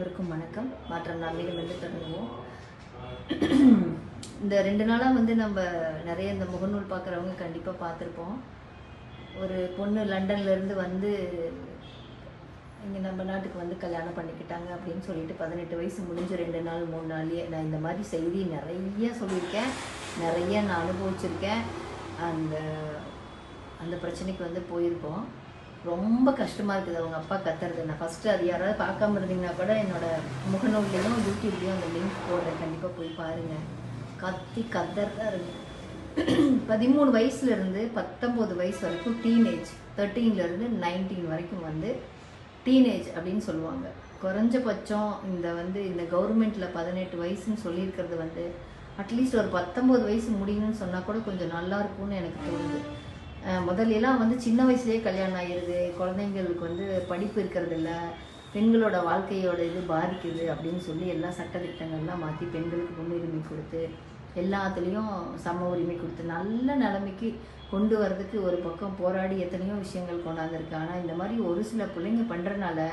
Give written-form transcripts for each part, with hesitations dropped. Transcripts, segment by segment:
அனைவருக்கும் வணக்கம். மாற்றம் நாளிலிருந்து தொடங்குவோம். இந்த 2 நாளாக நம்ம நிறைய இந்த முகநூல் பார்க்குறவங்க கண்டிப்பாக பார்த்துருப்போம். ஒரு பொண்ணு லண்டன்லேருந்து இங்கே நம்ம நாட்டுக்கு கல்யாணம் பண்ணிக்கிட்டாங்க அப்படின்னு சொல்லிட்டு 18 வயசு முடிஞ்சு 2 நாள் 3 நாள்லேயே நான் இந்த மாதிரி செய்தி நிறைய சொல்லியிருக்கேன், நிறைய நான் அனுபவிச்சிருக்கேன். அந்த அந்த பிரச்சனைக்கு போயிருக்கோம். ரொம்ப கஷ்டமாக இருக்குது அவங்க அப்பா கத்துறது. நான் ஃபஸ்ட்டு அது யாராவது பார்க்காம இருந்தீங்கன்னா கூட என்னோடய முகநூல்லையும் யூடியூப்லேயும் அந்த லிங்க் போடுறேன், கண்டிப்பாக போய் பாருங்கள். கத்தறதா இருக்கு. 13 வயசுலேருந்து 19 வயசு வரைக்கும் டீனேஜ், 13லேருந்து 19 வரைக்கும் டீனேஜ் அப்படின்னு சொல்லுவாங்க. குறைஞ்சபட்சம் இந்த கவர்மெண்ட்டில் 18 வயசுன்னு சொல்லியிருக்கிறது அட்லீஸ்ட் ஒரு 19 வயசு முடியணும்னு சொன்னால் கூட கொஞ்சம் நல்லா இருக்கும்னு எனக்கு தோணுது. முதல்லாம் சின்ன வயசுலேயே கல்யாணம் ஆகிடுது, குழந்தைங்களுக்கு படிப்பு இருக்கிறது இல்லை, பெண்களோட வாழ்க்கையோட இது பாதிக்குது அப்படின்னு சொல்லி எல்லா சட்டத்திட்டங்கள்லாம் மாற்றி பெண்களுக்கு முன்னுரிமை கொடுத்து எல்லாத்துலேயும் சம உரிமை கொடுத்து நல்ல நிலைமைக்கு கொண்டு வரதுக்கு ஒரு பக்கம் போராடி எத்தனையோ விஷயங்கள் கொண்டாந்துருக்கு. ஆனால் இந்த மாதிரி ஒரு சில பிள்ளைங்க பண்ணுறனால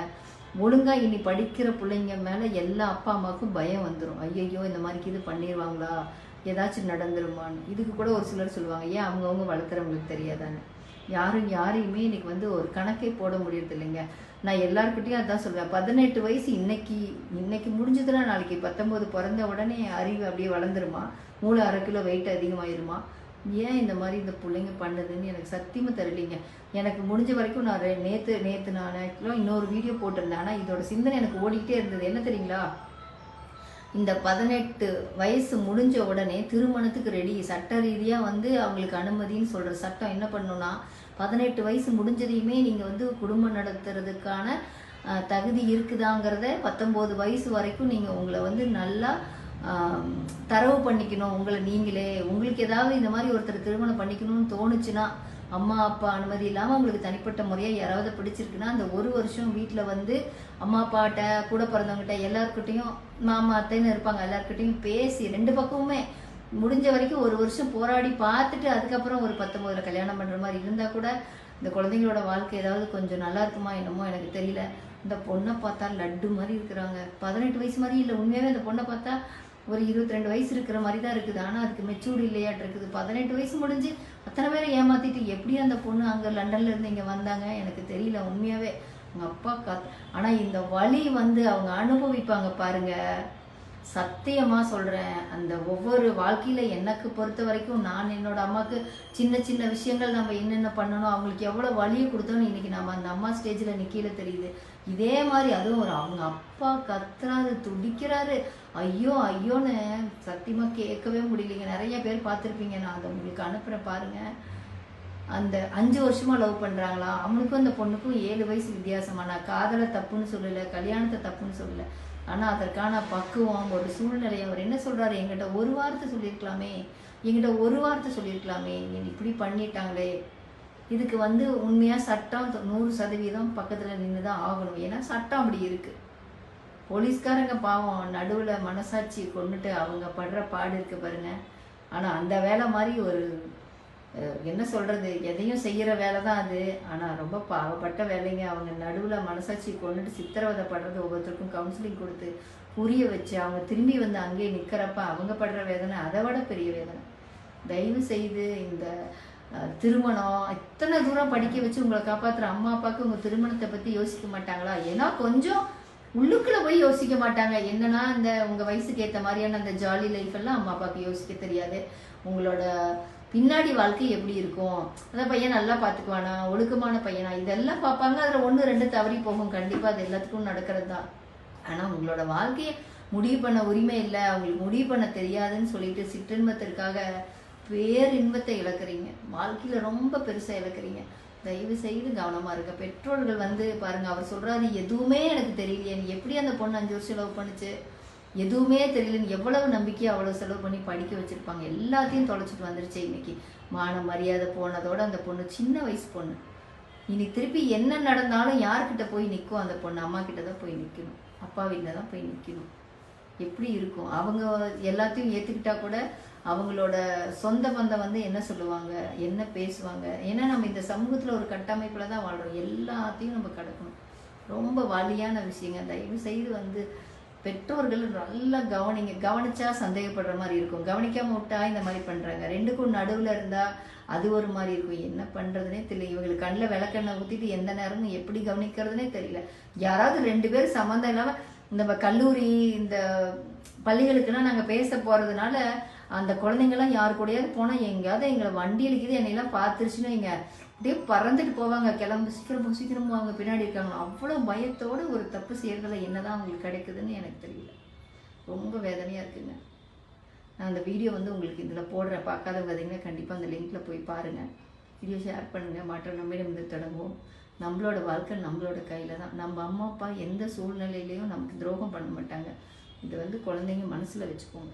ஒழுங்காக இனி படிக்கிற பிள்ளைங்க மேலே எல்லா அப்பா அம்மாவுக்கும் பயம் வந்துடும். ஐயையோ இந்த மாதிரிக்கு இது பண்ணிடுவாங்களா, ஏதாச்சும் நடந்துருமான்னு. இதுக்கு கூட ஒரு சிலர் சொல்லுவாங்க, ஏன் அவங்கவுங்க வளர்க்குறவங்களுக்கு தெரியாதான்னு. யாரையுமே இன்னைக்கு ஒரு கணக்கே போட முடியறது இல்லைங்க. நான் எல்லாருக்கிட்டையும் அதான் சொல்வேன், 18 வயசு இன்னைக்கு முடிஞ்சதுன்னா நாளைக்கு 19 பிறந்த உடனே அறிவு அப்படியே வளர்ந்துருமா, மூளை 1/2 கிலோ வெயிட் அதிகமாயிருமா? ஏன் இந்த மாதிரி இந்த பிள்ளைங்க பண்ணுதுன்னு எனக்கு சத்தியமாக தெரியலைங்க. எனக்கு முடிஞ்ச வரைக்கும் நான் நேற்று நான் ஆக்சுவலாக இன்னொரு வீடியோ போட்டிருந்தேன். ஆனால் இதோட சிந்தனை எனக்கு ஓடிக்கிட்டே இருந்தது. என்ன தெரியுங்களா, இந்த 18 வயசு முடிஞ்ச உடனே திருமணத்துக்கு ரெடி, சட்ட ரீதியாக அவங்களுக்கு அனுமதின்னு சொல்கிற சட்டம் என்ன பண்ணணும்னா, 18 வயசு முடிஞ்சதையுமே நீங்கள் குடும்பம் நடத்துறதுக்கான தகுதி இருக்குதாங்கிறத 19 வயசு வரைக்கும் நீங்கள் உங்களை நல்லா தரவு பண்ணிக்கணும். உங்களுக்கு ஏதாவது இந்த மாதிரி ஒருத்தர் திருமணம் பண்ணிக்கணும்னு தோணுச்சுன்னா, அம்மா அப்பா அனுமதி இல்லாமல் உங்களுக்கு தனிப்பட்ட முறையாக யாராவது பிடிச்சிருக்குன்னா அந்த 1 வருஷம் வீட்டில் அம்மா அப்பாட்ட கூட பிறந்தவங்ககிட்ட எல்லாருக்கிட்டையும், மாமா அத்தைன்னு இருப்பாங்க, எல்லாருக்கிட்டையும் பேசி 2 பக்கமுமே முடிஞ்ச வரைக்கும் 1 வருஷம் போராடி பார்த்துட்டு அதுக்கப்புறம் ஒரு 19ல் கல்யாணம் பண்ணுற மாதிரி இருந்தால் கூட இந்த குழந்தைங்களோட வாழ்க்கை ஏதாவது கொஞ்சம் நல்லா இருக்குமா என்னமோ எனக்கு தெரியல. இந்த பொண்ணை பார்த்தா லட்டு மாதிரி இருக்கிறாங்க. 18 வயசு மாதிரி இல்லை, உண்மையாகவே இந்த பொண்ணை பார்த்தா ஒரு 22 வயசு இருக்கிற மாதிரி தான் இருக்குது. ஆனால் அதுக்கு மெச்சூர்டு இல்லையாட்டு இருக்குது. 18 வயசு முடிஞ்சு அத்தனை பேரை ஏமாற்றிட்டு எப்படி அந்த பொண்ணு அங்கே லண்டன்லேருந்து இங்கே வந்தாங்க எனக்கு தெரியல உண்மையாகவே. அவங்க அப்பா ஆனால் இந்த வலி அவங்க அனுபவிப்பாங்க பாருங்க. சத்தியமாக சொல்கிறேன், அந்த ஒவ்வொரு வாழ்க்கையில் எனக்கு பொறுத்த வரைக்கும் நான் என்னோட அம்மாவுக்கு சின்ன சின்ன விஷயங்கள் நம்ம என்னென்ன பண்ணணும், அவங்களுக்கு எவ்வளோ வலியை கொடுத்தோன்னு இன்றைக்கி நம்ம அந்த அம்மா ஸ்டேஜில் நிற்கல தெரியுது. இதே மாதிரி அதுவும் அவங்க அப்பா கத்துறாரு, துடிக்கிறாரு, ஐயோ ஐயோன்னு சத்தியமாக கேட்கவே முடியலைங்க. நிறைய பேர் பார்த்துருப்பீங்க, நான் அதை உங்களுக்கு அனுப்புகிறேன் பாருங்கள். அந்த 5 வருஷமாக லவ் பண்ணுறாங்களா, அவனுக்கும் அந்த பொண்ணுக்கும் 7 வயசு வித்தியாசமா. நான் காதலை தப்புன்னு சொல்லலை, கல்யாணத்தை தப்புன்னு சொல்லலை. ஆனால் அதற்கான பக்குவம், ஒரு சூழ்நிலை. அவர் என்ன சொல்கிறாரு, என்கிட்ட ஒரு வார்த்தை சொல்லியிருக்கலாமே, இப்படி பண்ணிட்டாங்களே. இதுக்கு உண்மையாக சட்டம் 100% பக்கத்தில் நின்று தான் ஆகணும். ஏன்னா சட்டம் அப்படி இருக்குது. போலீஸ்காரங்க பாவம் நடுவில் மனசாட்சி கொண்டுட்டு அவங்க படுற பாடு இருக்கு பாருங்க. ஆனால் அந்த வேலை மாதிரி ஒரு என்ன சொல்கிறது, எதையும் செய்கிற வேலை தான் அது. ஆனால் ரொம்ப பாவப்பட்ட வேலைங்க. அவங்க நடுவில் மனசாட்சி கொண்டுட்டு சித்திரவதைப்படுறது, ஒவ்வொருத்தருக்கும் கவுன்சிலிங் கொடுத்து புரிய வச்சு அவங்க திரும்பி அங்கேயே நிற்கிறப்ப அவங்க படுற வேதனை அதை விட பெரிய வேதனை. தயவு செய்து இந்த திருமணம் இத்தனை தூரம் படிக்க வச்சு உங்களை காப்பாற்றுற அம்மா அப்பாவுக்கு உங்கள் திருமணத்தை பற்றி யோசிக்க மாட்டாங்களா? ஏன்னா கொஞ்சம் உள்ளுக்குள்ளே போய் யோசிக்க மாட்டாங்க. என்னன்னா இந்த உங்கள் வயசுக்கு ஏற்ற மாதிரியான அந்த ஜாலி லைஃப் எல்லாம் அம்மா அப்பாவுக்கு யோசிக்க தெரியாது. உங்களோட பின்னாடி வாழ்க்கை எப்படி இருக்கும், அந்த பையன் நல்லா பார்த்துக்குவானா, ஒழுக்கமான பையனா, இதெல்லாம் பார்ப்பாங்க. அதில் 1 2 தவறி போகும், கண்டிப்பாக அது எல்லாத்துக்கும் நடக்கிறது தான். ஆனால் உங்களோட வாழ்க்கையை முடிவு பண்ண உரிமை இல்லை, அவங்களுக்கு முடிவு பண்ண தெரியாதுன்னு சொல்லிட்டு சிற்றின்பத்திற்காக பேரின்பத்தை இழக்கிறீங்க. வாழ்க்கையில் ரொம்ப பெருசாக இழக்கிறீங்க. தயவு செய்து கவனமாக இருக்க. பெற்றோர்கள் பாருங்கள், அவர் சொல்கிறாரு, எதுவுமே எனக்கு தெரியலையே, நீ எப்படி அந்த பொண்ணு 5 வருஷம் லவ் பண்ணிச்சு, எதுவுமே தெரியலன்னு எவ்வளவு நம்பிக்கையை அவ்வளோ செலவு பண்ணி படிக்க வச்சுருப்பாங்க. எல்லாத்தையும் தொலைச்சிட்டு வந்துருச்சு. இன்னைக்கு மான மரியாதை போனதோட அந்த பொண்ணு சின்ன வயசு பொண்ணு. இனி திருப்பி என்ன நடந்தாலும் யார்கிட்ட போய் நிற்கும் அந்த பொண்ணு? அம்மா கிட்ட தான் போய் நிற்கணும், அப்பா வீட்டில் தான் போய் நிற்கணும். எப்படி இருக்கும்? அவங்க எல்லாத்தையும் ஏற்றுக்கிட்டா கூட அவங்களோட சொந்த பந்தம் என்ன சொல்லுவாங்க, என்ன பேசுவாங்க? ஏன்னா நம்ம இந்த சமூகத்தில் ஒரு கட்டமைப்பில் தான் வாழ்கிறோம். எல்லாத்தையும் நம்ம கடக்கணும். ரொம்ப வலியான விஷயங்க. தயவு செய்து வந்து பெற்றோர்கள் நல்லா கவனிங்க. கவனிச்சா சந்தேகப்படுற மாதிரி இருக்கும், கவனிக்காம விட்டா இந்த மாதிரி பண்றாங்க. ரெண்டுக்கும் நடுவில் இருந்தா அது ஒரு மாதிரி இருக்கும். என்ன பண்றதுனே தெரியல. இவங்களுக்கு கண்ணில் விளக்கெண்ணெய் ஊற்றிட்டு எந்த நேரமும் எப்படி கவனிக்கிறதுனே தெரியல. யாராவது 2 பேர் சம்மந்தம் இல்லாம இந்த கல்லூரி இந்த பள்ளிகளுக்கெல்லாம் நாங்கள் பேச போறதுனால அந்த குழந்தைங்கலாம் யாரு கூடயாவது போனால் எங்கேயாவது எங்களை வண்டி அடிக்குது என்னையெல்லாம் பார்த்துருச்சுன்னு இங்க அப்படியே பறந்துட்டு போவாங்க. கிளம்பு சீக்கிரம் அவங்க பின்னாடி இருக்காங்க. அவ்வளோ பயத்தோடு ஒரு தப்பு செய்யறதுல என்னதான் அவங்களுக்கு கிடைக்குதுன்னு எனக்கு தெரியல. ரொம்ப வேதனையாக இருக்குங்க. நான் அந்த வீடியோ வந்து உங்களுக்கு இதில் போடுறேன். பார்க்காத பார்த்தீங்கன்னா கண்டிப்பாக அந்த லிங்க்கில் போய் பாருங்கள். வீடியோ ஷேர் பண்ணுங்கள். மாற்றம் நம்மிடம் தொடங்குவோம். நம்மளோட வாழ்க்கை நம்மளோட கையில் தான். நம்ம அம்மா அப்பா எந்த சூழ்நிலையிலையும் நமக்கு துரோகம் பண்ண மாட்டாங்க. இதை வந்து குழந்தைங்க மனசில் வச்சுக்கோங்க.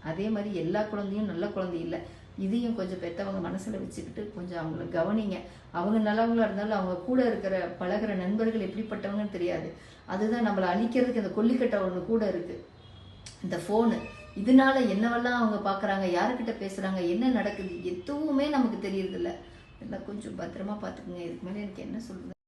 அதே மாதிரி எல்லா குழந்தையும் நல்ல குழந்தை இல்லை. இதையும் கொஞ்சம் பெற்றவங்க மனசில் வச்சுக்கிட்டு கொஞ்சம் அவங்கள கவனிங்க. அவங்க நல்லவங்களா இருந்தாலும் அவங்க கூட இருக்கிற பழகிற நண்பர்கள் எப்படிப்பட்டவங்கன்னு தெரியாது. அதுதான் நம்மளை அழிக்கிறதுக்கு இந்த கொல்லிக்கட்டை ஒன்று கூட இருக்குது, இந்த ஃபோனு. இதனால என்னவெல்லாம் அவங்க பார்க்குறாங்க, யாருக்கிட்ட பேசுகிறாங்க, என்ன நடக்குது, எதுவுமே நமக்கு தெரியறதில்ல. எல்லாம் கொஞ்சம் பத்திரமா பார்த்துக்குங்க. இதுக்கு மேலே எனக்கு என்ன சொல்றது.